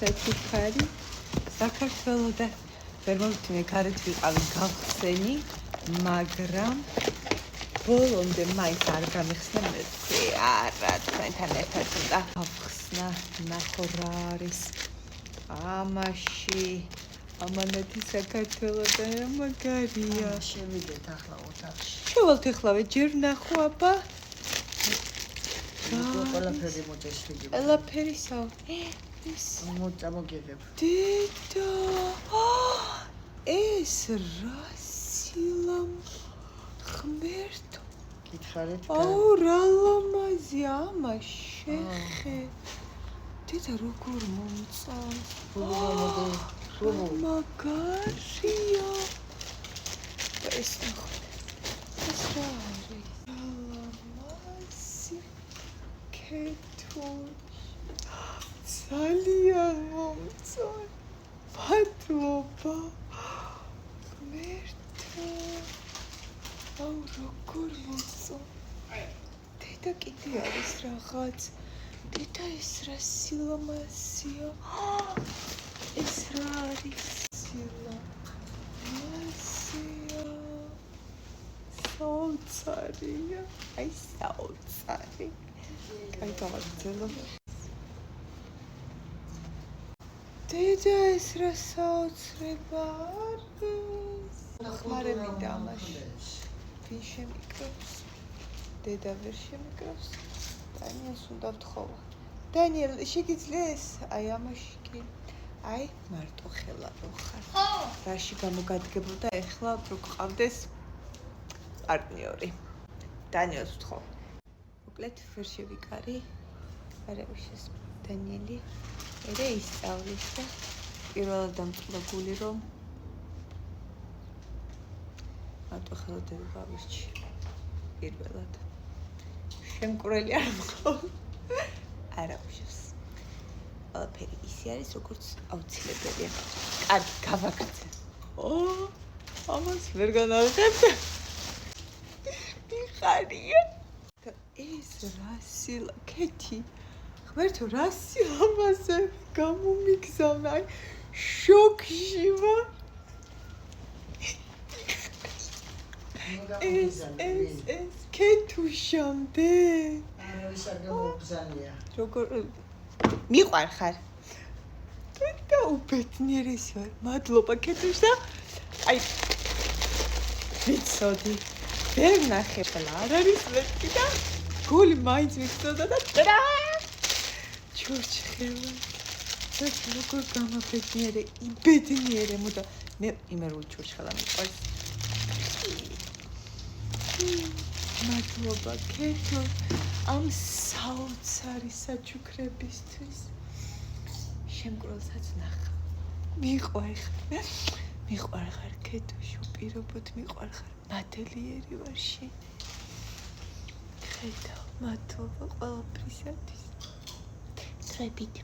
საჩუქარი საქართველოს და ვერ მოვთიმე გარეთ ვიყავი გავხსენი, მაგრამ ბოლომდე მაინც არ გამიხსნა მე თქვი არა თქვენთან ერთად უნდა გავხსნა ნახო რა არის ამაში ამანეთი საქართველოს და მაგარია შევიდეთ ახლა ოთახში შევალთ ეხლავე ჯერ ნახო აბა ყველაფერი მოწესრიგე ყველაფერისაო ეს მოწამოგებებ დედა ეს რა სილამ ღმერთო გითხარით აუ რა ლამაზია ამაშეხე დედა როგორ მომწონს მაგარია ეს ნახო ეს რა არის ლამაზი კეთილ ძალიან მომწონს მადლობა ღმერთო აუ როგორ მომწონს დედა კიდე არის რაღაც დედა ეს რა სილამაზია ეს რა არის სილამაზია საოცარია აი საოცარი კაი გავაგრძელო დედა ეს რა საოცრება არის ხმარე მინდა ამაში ვინ შემიკრებს დედა ვერ შემიკრებს დანიელს უნდა ვთხოვა დანიელ შეგიძლია ეს აი ამაში კი აი მარტო ხელა რო ხარ რაში გამოგადგებოდა ეხლა რო გყავდეს პარტნიორი დანიელს ვთხოვ მოკლედ ვერ შევიკარი არა უშეს დანიელი ერე ისწავლის და პირველად დამწყდა გული რომ მარტო ხელა დავიღავისჩი პირველად შემკვრელი არ მყავს არა უშევს ყველაფერი ისე არის როგორც აუცილებელია კარგი გავაგრძე ამას ვერ განავიღებ მიხარია და ეს რა სილა კეთი ღმერთო რა სილამაზე გამომიგზავნა შოკში ვარ ეს კეთუშამდე როგორ მიყვარ ხარ და უბედნიერესი ვარ მადლობა კეთუშ და აი ვიცოდი ვერ ნახე ყველა არ არის მეთქი და გული მაინც მიგწოდა და ტრა ჩურჩხელა და როგორ გამაბედნიერე იბედნიერე მოდა მე იმერული ჩურჩხელა მიყვარს მადლობა კეთო ამ საოცარი საჩუქრებისთვის შემკროლსაც ნახა მიყვარ ხარ კეთოში უპირობოდ მიყვარ ხარ მადლიერი ვარ შენ ხედავ მადლობა ყველაფრისათვის დრებით